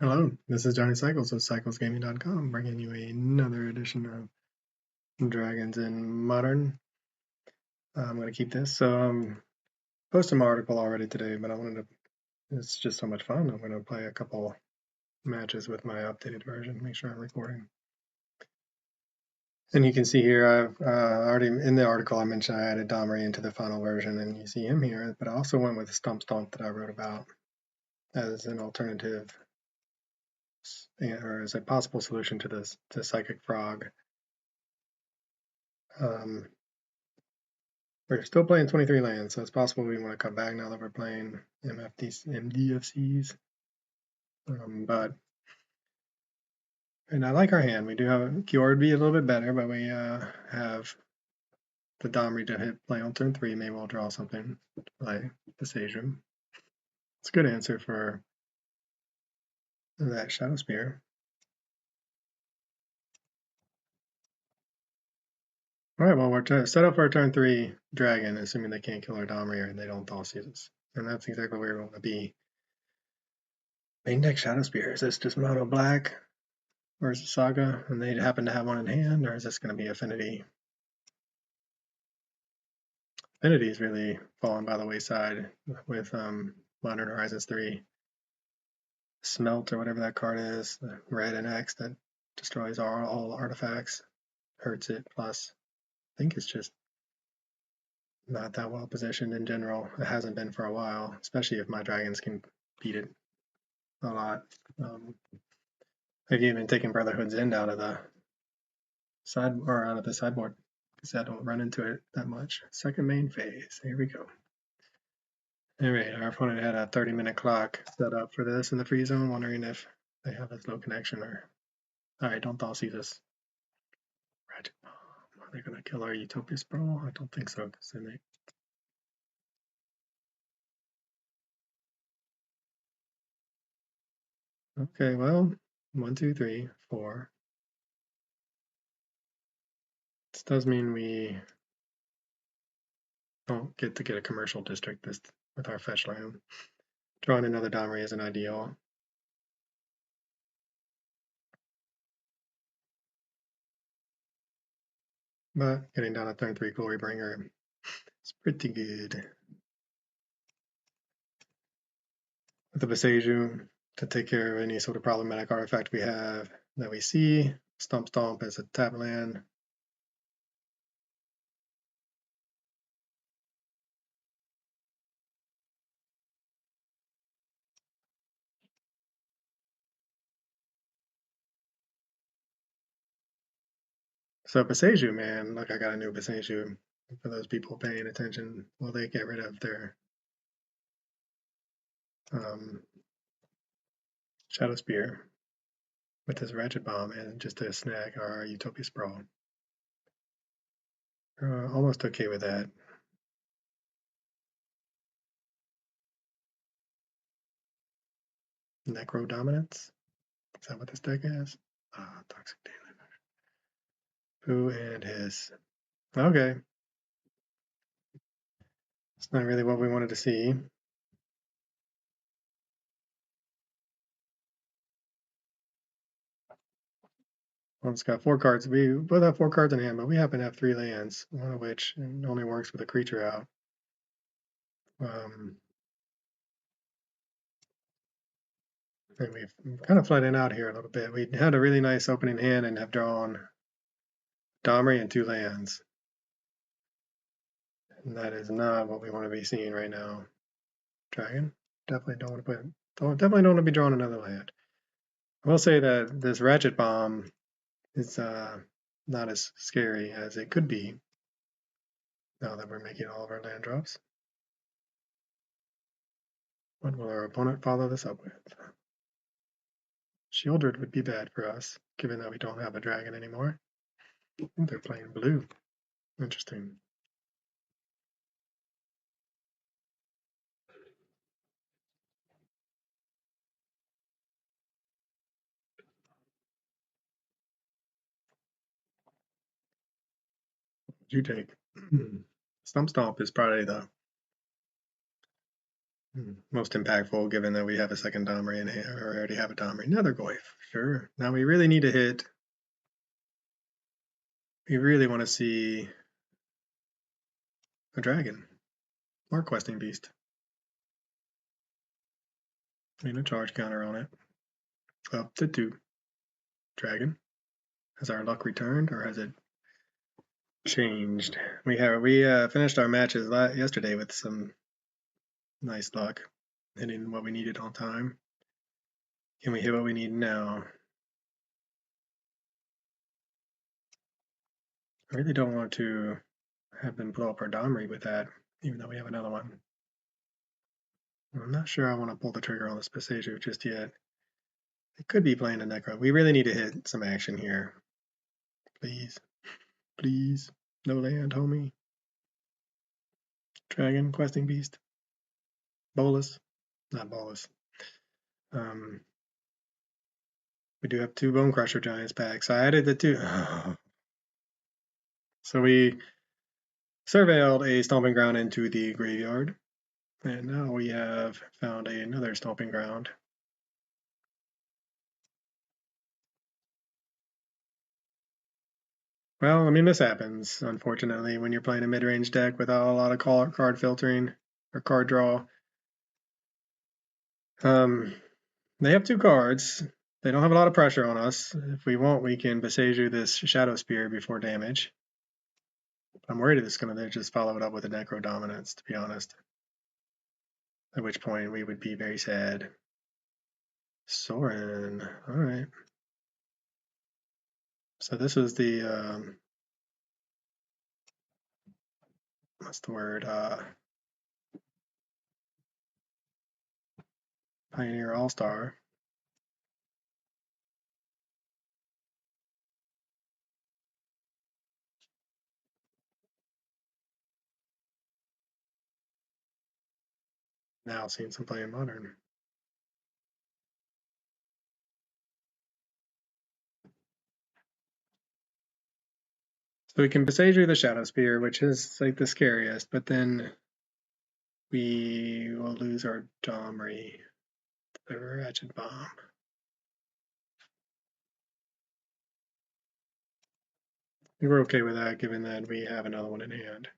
Hello, this is Johnny Cycles of CyclesGaming.com, bringing you another edition of Dragons in Modern. I'm going to keep this. Posted my article already today, but it's just so much fun. I'm going to play a couple matches with my updated version, make sure I'm recording. And you can see here, I've already, in the article I mentioned I added Domri into the final version, and you see him here, but I also went with Stump Stomp that I wrote about as an alternative, or as a possible solution to this, to Psychic Frog. We're still playing 23 lands, so it's possible we want to come back now that we're playing MDFCs. And I like our hand. We do have Kior would be a little bit better, but we have the Domri to hit play on turn 3. Maybe we'll draw something to play the Sagem. It's a good answer for that Shadow Spear. All right, well, we're set up for our turn 3 Dragon, assuming they can't kill our Domri or they don't Thoughtseize us. And that's exactly where we want to be. Main deck Shadow Spear. Is this just mono black? Or is it Saga, and they happen to have one in hand, or is this going to be Affinity? Affinity is really fallen by the wayside with Modern Horizons 3. Smelt, or whatever that card is, the red and X that destroys all artifacts, hurts it, plus I think it's just not that well positioned in general. It hasn't been for a while, especially if my dragons can beat it a lot. I've even taken Brotherhood's End out of the sideboard because I don't run into it that much. Second main phase. Here we go. All right, our opponent had a 30-minute clock set up for this in the free zone, wondering if they have a slow connection or. All right, don't Thoughtseize this. Ratchet Bomb. Are they going to kill our Utopia Sprawl? I don't think so, because then they. Okay, well, 1, 2, 3, 4. This does mean we don't get to get a commercial district with our fetch land. Drawing another Domri isn't ideal. But getting down a turn 3 Glorybringer is pretty good. With the Viseju to take care of any sort of problematic artifact we have that we see. Stomp Stomp as a tap land. So Viseju, man, look, I got a new Viseju. For those people paying attention, will they get rid of their Shadow Spear with his Ratchet Bomb and just to snag our Utopia Sprawl? Almost okay with that. Necro Dominance? Is that what this deck is? Toxic Damage. Who and his. Okay. It's not really what we wanted to see. Well, it's got 4 cards. We both have 4 cards in hand, but we happen to have 3 lands, one of which only works with a creature out. And we've kind of flooded out here a little bit. We had a really nice opening hand and have drawn Domri and 2 lands. And that is not what we want to be seeing right now. Dragon? Definitely don't want to be drawing another land. I will say that this Ratchet Bomb is not as scary as it could be now that we're making all of our land drops. What will our opponent follow this up with? Shieldred would be bad for us, given that we don't have a dragon anymore. I think they're playing blue. Interesting. You take. Stump Stomp is probably the Most impactful, given that we have a second Domri in hand, or already have a Domri. Another Goyf, sure. Now we really need to hit. We really want to see a dragon or questing beast. And a charge counter on it. Up to 2. Dragon. Has our luck returned, or has it changed? We finished our matches yesterday with some nice luck, hitting what we needed on time. Can we hit what we need now? I really don't want to have them blow up our Domri with that, even though we have another one. I'm not sure I want to pull the trigger on the Spacesio just yet. It could be playing a Necro. We really need to hit some action here. Please. Please. No land, homie. Dragon, questing beast. Bolus. Not Bolus. We do have 2 Bone Crusher Giants packs. I added the 2. So we surveilled a stomping ground into the graveyard. And now we have found another stomping ground. Well, I mean, this happens, unfortunately, when you're playing a mid-range deck without a lot of card filtering or card draw. They have 2 cards. They don't have a lot of pressure on us. If we want, we can Boseiju this Shadow Spear before damage. I'm worried it's going to just follow it up with a Necro Dominance, to be honest. At which point we would be very sad. Sorin, all right. So this is the, what's the word? Pioneer All-Star. Now seeing some play in Modern. So we can Boseiju the Shadow Spear, which is like the scariest, but then we will lose our Domri, the Ratchet Bomb. I think we're okay with that, given that we have another one in hand.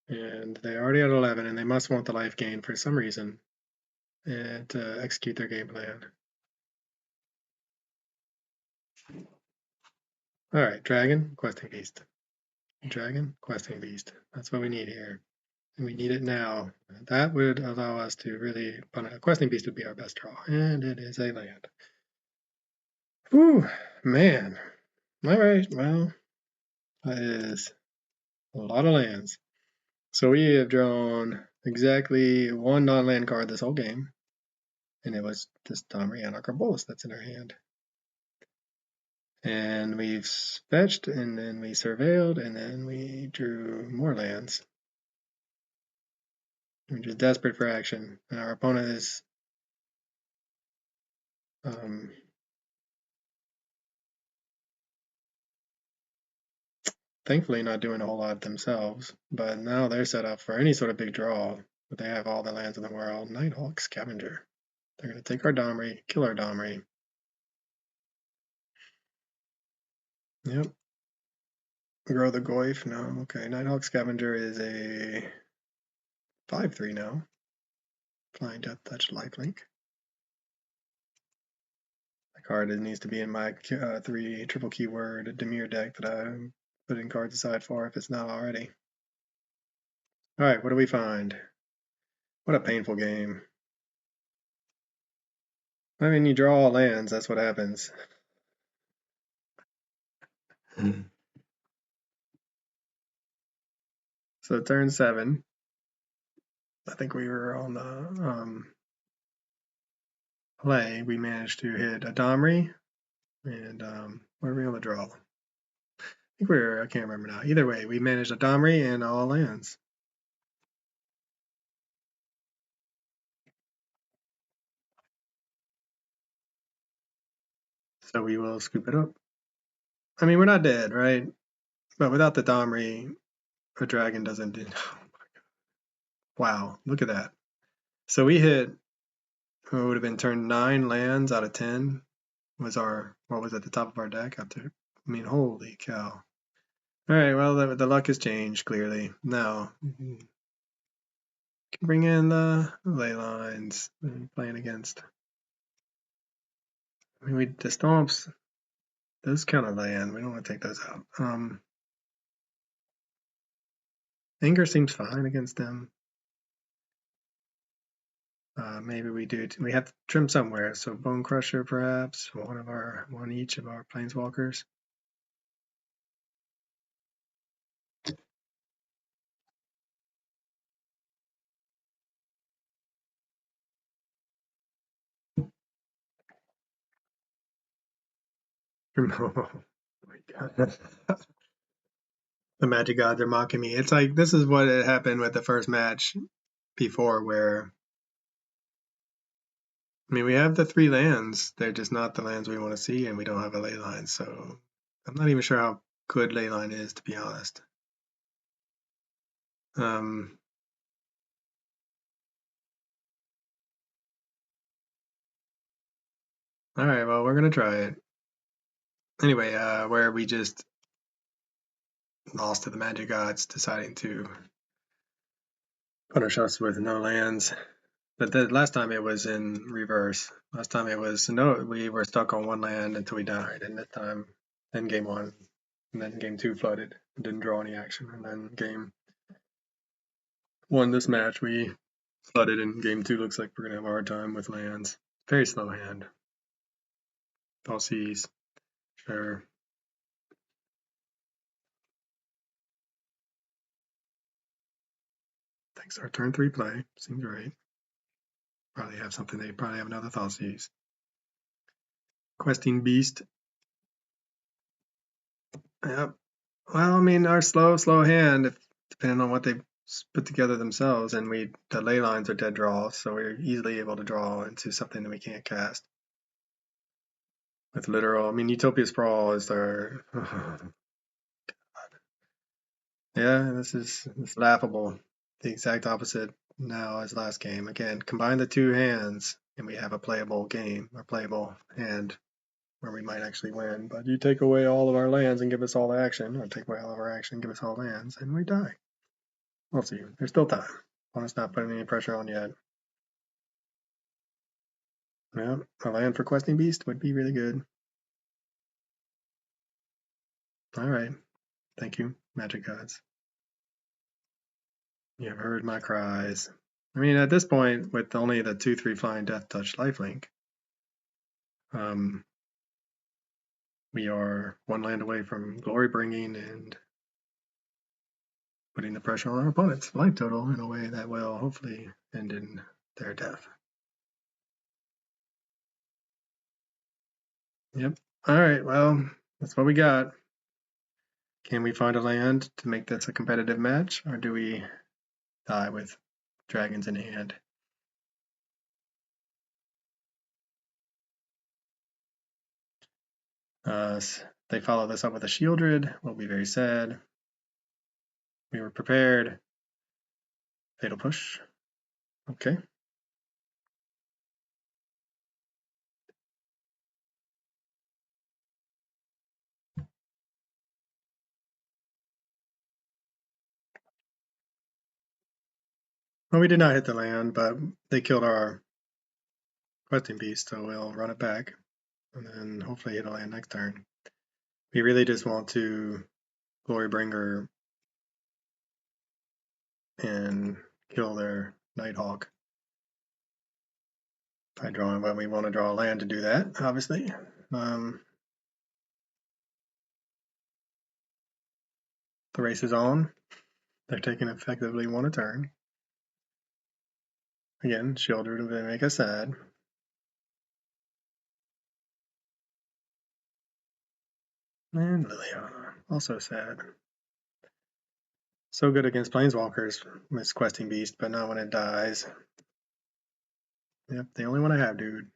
And they already at 11, and they must want the life gain for some reason and to execute their game plan. All right, Dragon, Questing Beast. Dragon, Questing Beast. That's what we need here. And we need it now. That would allow us to really, Questing Beast would be our best draw, and it is a land. Whew, man. All right, well, that is a lot of lands. So we have drawn exactly 1 non-land card this whole game, and it was this Domri Anarch Bolus that's in our hand. And we've fetched, and then we surveilled, and then we drew more lands. We're just desperate for action, and our opponent is thankfully not doing a whole lot themselves, but now they're set up for any sort of big draw. But they have all the lands in the world. Nighthawk Scavenger. They're going to take our Domri, kill our Domri. Yep. Grow the Goyf. No, okay. Nighthawk Scavenger is a 5/3 now. Flying Death Touch Lifelink. The card needs to be in my 3 triple keyword Demir deck that I'm putting cards aside for if it's not already. Alright, what do we find? What a painful game. I mean, you draw all lands, that's what happens. So turn 7. I think we were on the play. We managed to hit a Domri, and what were we on the draw? I think I can't remember now. Either way, we managed a Domri and all lands. So we will scoop it up. I mean, we're not dead, right? But without the Domri, a dragon doesn't do. Oh Wow, look at that. So we hit, it would have been turn 9 lands out of 10 was what was at the top of our deck after. I mean, holy cow. All right, well, the luck has changed, clearly. Now, can bring in the ley lines playing against. I mean, the stomps, those count of land. We don't want to take those out. Anger seems fine against them. Maybe we do. We have to trim somewhere. So Bone Crusher, perhaps one each of our planeswalkers. Oh my god. The Magic Gods are mocking me. It's like this is what had happened with the first match before, where I mean we have the 3 lands. They're just not the lands we want to see, and we don't have a ley line. So I'm not even sure how good ley line is, to be honest. All right, well, we're gonna try it anyway. Where we just lost to the Magic Gods, deciding to punish us with no lands. But the last time it was in reverse. Last time it was we were stuck on 1 land until we died, and this time, then game 1, and then game 2 flooded, didn't draw any action, and then game 1 this match we flooded, and game 2 looks like we're gonna have a hard time with lands. Very slow hand. Falsies, sure. Thanks our turn 3 play. Seems right. Probably have something. They probably have another Falsies. Questing Beast. Yep. Well, I mean, our slow hand, depending on what they put together themselves, and the ley lines are dead draws, so we're easily able to draw into something that we can't cast. With literal, I mean, Utopia Sprawl is our. Yeah, this is laughable. The exact opposite now as last game. Again, combine the 2 hands, and we have a playable game, or playable hand, where we might actually win. But you take away all of our lands and give us all action, or take away all of our action and give us all lands, and we die. We'll see. There's still time. Opponent's not putting any pressure on yet. Yeah, a land for Questing Beast would be really good. All right. Thank you, Magic Gods. You have heard my cries. I mean, at this point, with only the 2/3 flying Death Touch lifelink, we are 1 land away from glory bringing and putting the pressure on our opponent's life total in a way that will hopefully end in their death. Yep. All right. Well, that's what we got. Can we find a land to make this a competitive match, or do we die with dragons in hand? They follow this up with a Shieldred. We'll be very sad. We were prepared. Fatal Push. Okay. Well, we did not hit the land, but they killed our Questing Beast, so we'll run it back and then hopefully hit a land next turn. We really just want to Glorybringer and kill their Nighthawk by drawing, but we want to draw a land to do that, obviously. The race is on. They're taking effectively 1 a turn. Again, Shieldred will make us sad. And Liliana, also sad. So good against Planeswalkers, Miss Questing Beast, but not when it dies. Yep, the only one I have, dude.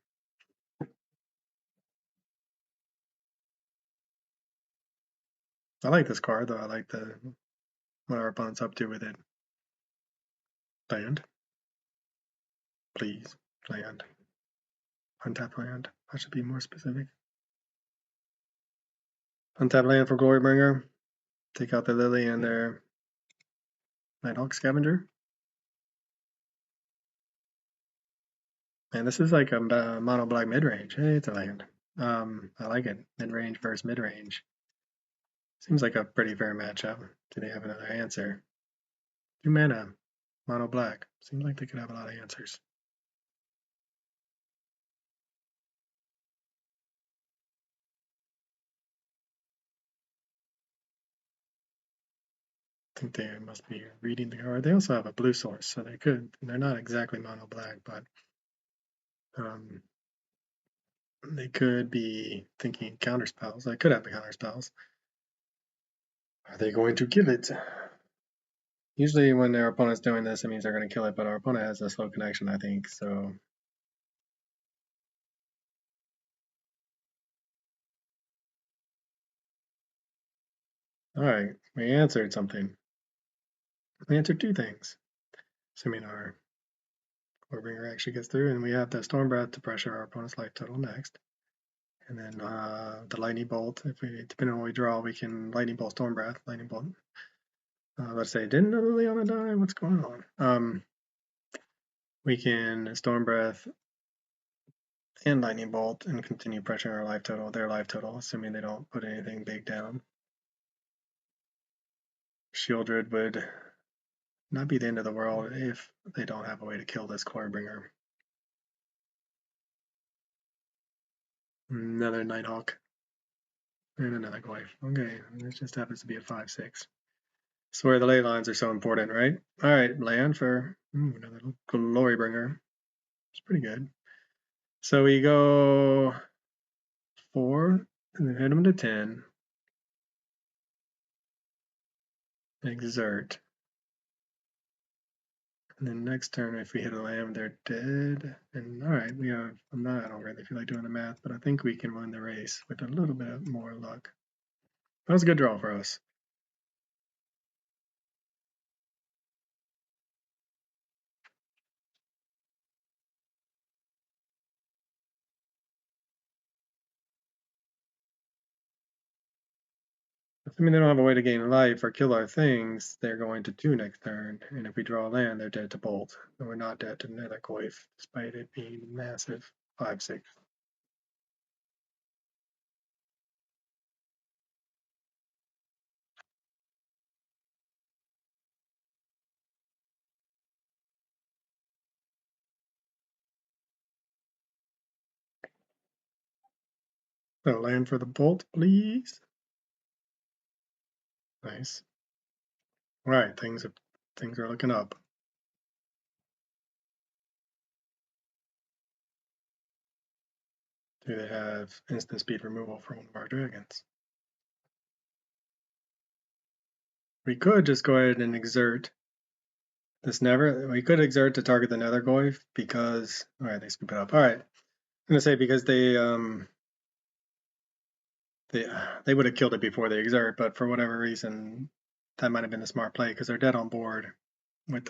I like this card, though. I like what our opponent's up to with it. Land. Please, land. Untap land. I should be more specific. Untap land for Glorybringer. Take out the Lily and their Nighthawk Scavenger. Man, this is like a mono black mid-range. Hey, it's a land. I like it. Mid-range versus mid-range. Seems like a pretty fair matchup. Do they have another answer? 2 mana, mono black. Seems like they could have a lot of answers. I think they must be reading the card. They also have a blue source, so they could. They're not exactly mono black, but they could be thinking counter spells. They could have the counter spells. Are they going to kill it? Usually when their opponent's doing this, it means they're going to kill it, but our opponent has a slow connection, I think, so. Alright, we answered something. We answered 2 things. Assuming our Warbringer actually gets through, and we have the Storm Breath to pressure our opponent's life total next. And then the Lightning Bolt, depending on what we draw, we can Lightning Bolt, Storm Breath, Lightning Bolt. Let's say, didn't Liliana die? What's going on? We can Storm Breath and Lightning Bolt and continue pressuring our life total, their life total, assuming they don't put anything big down. Shieldred would not be the end of the world if they don't have a way to kill this Glorybringer. Another Nighthawk. And another Glyph. Okay, this just happens to be a 5/6. Swear the ley lines are so important, right? Alright, land for another Glorybringer. It's pretty good. So we go 4, and then hit them to 10. Exert. And then next turn, if we hit a land, they're dead. And alright, I don't really feel like doing the math, but I think we can win the race with a little bit more luck. That was a good draw for us. Assuming they don't have a way to gain life or kill our things, they're going to 2 next turn. And if we draw a land, they're dead to bolt. And we're not dead to another Coif, despite it being massive 5/6. So land for the bolt, please. Nice. All right, things are looking up. Do they have instant speed removal for one of our dragons? We could just go ahead and exert. We could exert to target the nether Goyf because, all right, they scoop it up. All right, I'm gonna say because they would have killed it before they exert, but for whatever reason, that might have been a smart play because they're dead on board with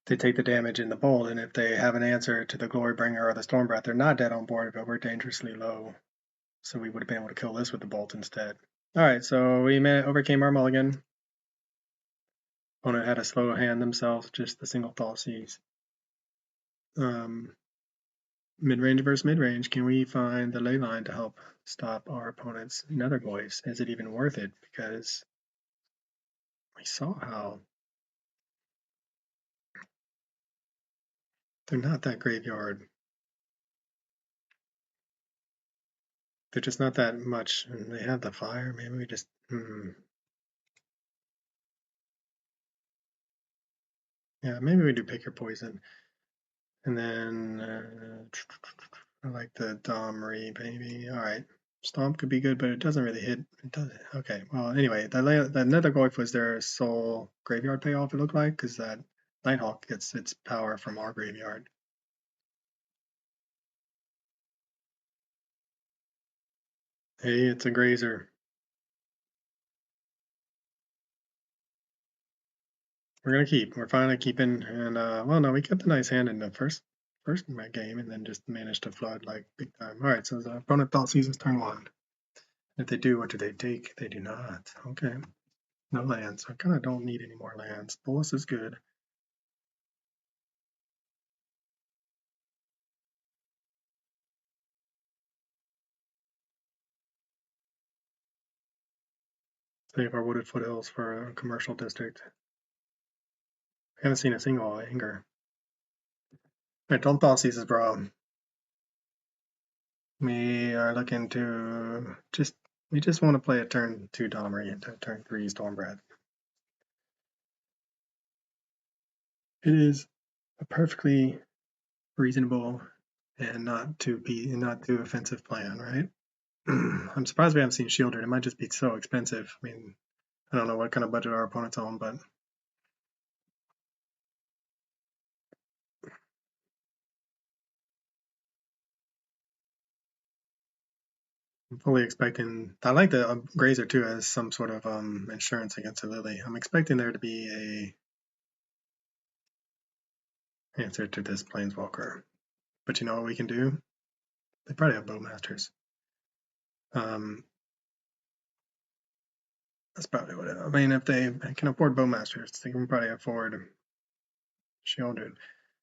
they take the damage in the bolt, and if they have an answer to the Glorybringer or the Storm Breath, they're not dead on board, but we're dangerously low. So we would have been able to kill this with the bolt instead. Alright, so we overcame our mulligan. Opponent had a slow hand themselves, just the single thought seize. Mid-range versus mid-range, can we find the ley line to help stop our opponent's nether voice? Is it even worth it? Because we saw how they're not that graveyard. They're just not that much, and they have the fire. Maybe we just yeah, maybe we do pick your poison. And then I like the Domri, maybe. Alright. Stomp could be good, but it doesn't really hit. It doesn't. Okay, well, anyway, the Nether Goyf was their sole graveyard payoff, it looked like, because that Nighthawk gets its power from our graveyard. Hey, it's a Grazer. We're gonna keep. We're finally keeping, and well, no, we kept a nice hand in the first game, and then just managed to flood like big time. All right, so the opponent thought seasons turn 1. If they do, what do they take? They do not. Okay, no lands. I kind of don't need any more lands. Bolus is good. Save our wooded foothills for a commercial district. I haven't seen a single anger. All right, don't thaw seasons, bro. We are looking to we just want to play a turn 2 Domri and turn 3 Stormbreath. It is a perfectly reasonable and not too offensive plan, right? I'm surprised we haven't seen Shielded. It might just be so expensive. I mean, I don't know what kind of budget our opponent's on, but I'm fully expecting. I like the Grazer too as some sort of insurance against a Lily. I'm expecting there to be a answer to this Planeswalker. But you know what we can do? They probably have Bowmasters. That's probably what I mean. If they can afford Bowmasters, they can probably afford Shielded.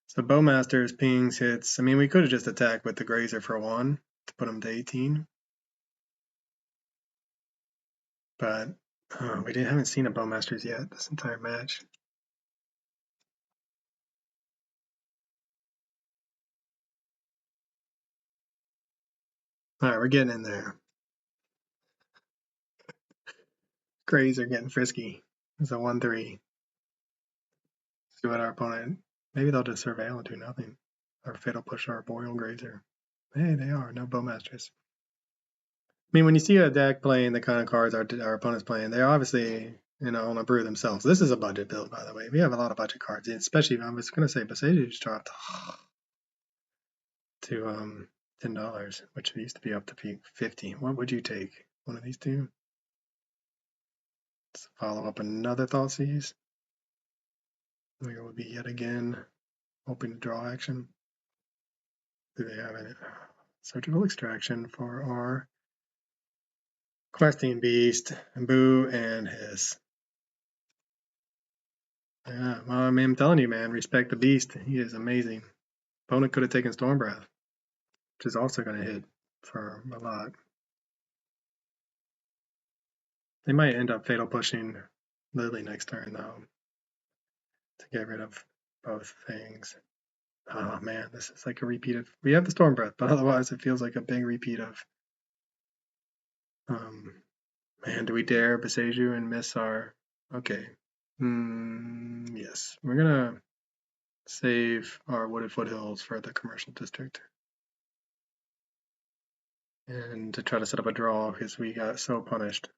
So Bowmasters, pings, hits. I mean, we could have just attacked with the Grazer for 1 to put them to 18. But we haven't seen a Bowmasters yet this entire match. All right, we're getting in there. Grazer getting frisky. It's a 1-3. See what our opponent. Maybe they'll just surveil and do nothing. Or Fatal Push our Aboreal Grazer. Hey, they are. No Bowmasters. I mean, when you see a deck playing the kind of cards our opponent's playing, they're obviously, on a brew themselves. This is a budget build, by the way. We have a lot of budget cards, especially, I was going to say, Besage just dropped to $10, which used to be up to 50. What would you take? One of these two? Let's follow up another Thoughtseize. We will be yet again hoping to draw action. Do they have any surgical extraction for our questing beast? Boo and hiss. Yeah, well, I mean, I'm telling you, man, respect the beast. He is amazing. Opponent could have taken Stormbreath, which is also going to hit for a lot. They might end up fatal pushing Lily next turn, though, to get rid of both things. Oh, man, this is like a repeat of... We have the Stormbreath, but otherwise it feels like a big repeat of... man, do we dare Beseju and miss our... Okay. Yes, we're going to save our wooded foothills for the commercial district. And to try to set up a draw because we got so punished.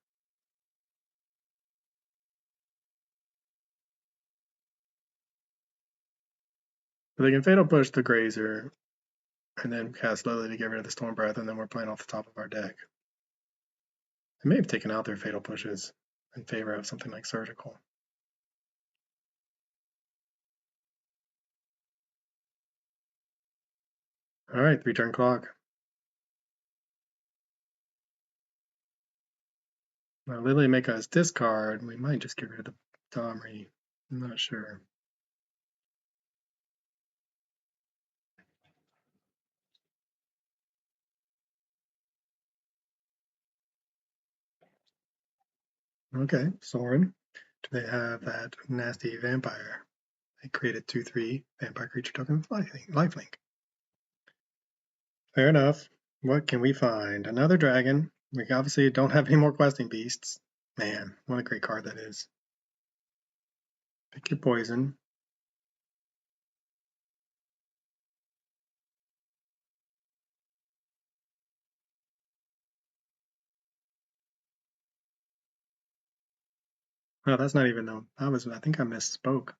But they can fatal push the Grazer and then cast Lily to get rid of the Stormbreath, and then we're playing off the top of our deck. They may have taken out their fatal pushes in favor of something like Surgical. All right, 3-turn clock. Now Lily make us discard. We might just get rid of the Domri. I'm not sure. Okay, Sorin. Do they have that nasty vampire? They created 2/3 vampire creature token with lifelink. Fair enough. What can we find? Another dragon. We obviously don't have any more questing beasts. Man, what a great card that is. Pick your poison. No, that's not even though. I think I misspoke.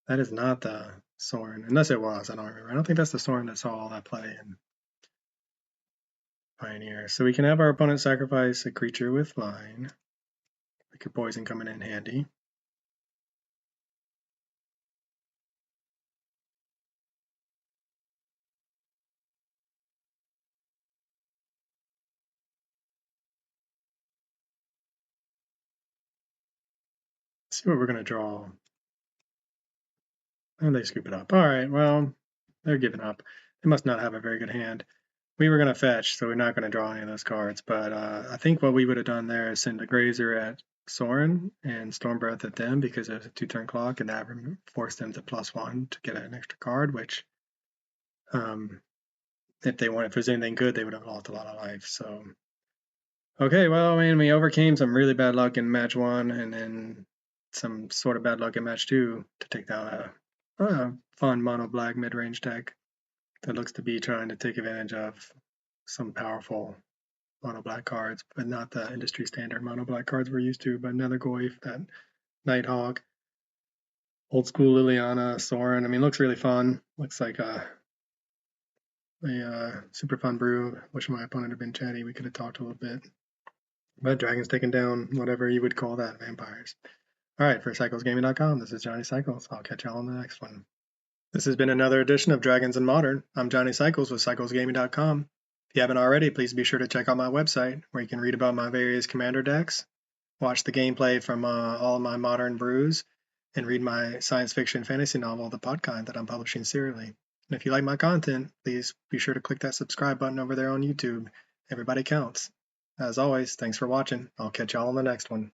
That is not the Sorin. Unless it was, I don't remember. I don't think that's the Sorin that saw all that play in Pioneer. So we can have our opponent sacrifice a creature with flying. Pick your poison coming in handy. see what we're going to draw. And they scoop it up. All right, well, they're giving up. They must not have a very good hand. We were going to fetch, so we're not going to draw any of those cards. But I think what we would have done there is send a Grazer at Soren and Storm Breath at them because it was a 2-turn clock, and that forced them to +1 to get an extra card, which if there's anything good, they would have lost a lot of life. So, okay, well, I mean, we overcame some really bad luck in match 1 and then some sort of bad luck in match 2 to take down a fun mono black mid-range deck that looks to be trying to take advantage of some powerful mono black cards, but not the industry standard mono black cards we're used to, but another Goyf, that Nighthawk, old school Liliana, Soren. I mean, looks really fun. Looks like a super fun brew. Wish my opponent had been chatty. We could have talked a little bit. But Dragon's taking down whatever you would call that, vampires. All right, for CyclesGaming.com, this is Johnny Cycles. I'll catch y'all on the next one. This has been another edition of Dragons in Modern. I'm Johnny Cycles with CyclesGaming.com. If you haven't already, please be sure to check out my website where you can read about my various commander decks, watch the gameplay from all of my modern brews, and read my science fiction fantasy novel, The Podkind, that I'm publishing serially. And if you like my content, please be sure to click that subscribe button over there on YouTube. Everybody counts. As always, thanks for watching. I'll catch y'all on the next one.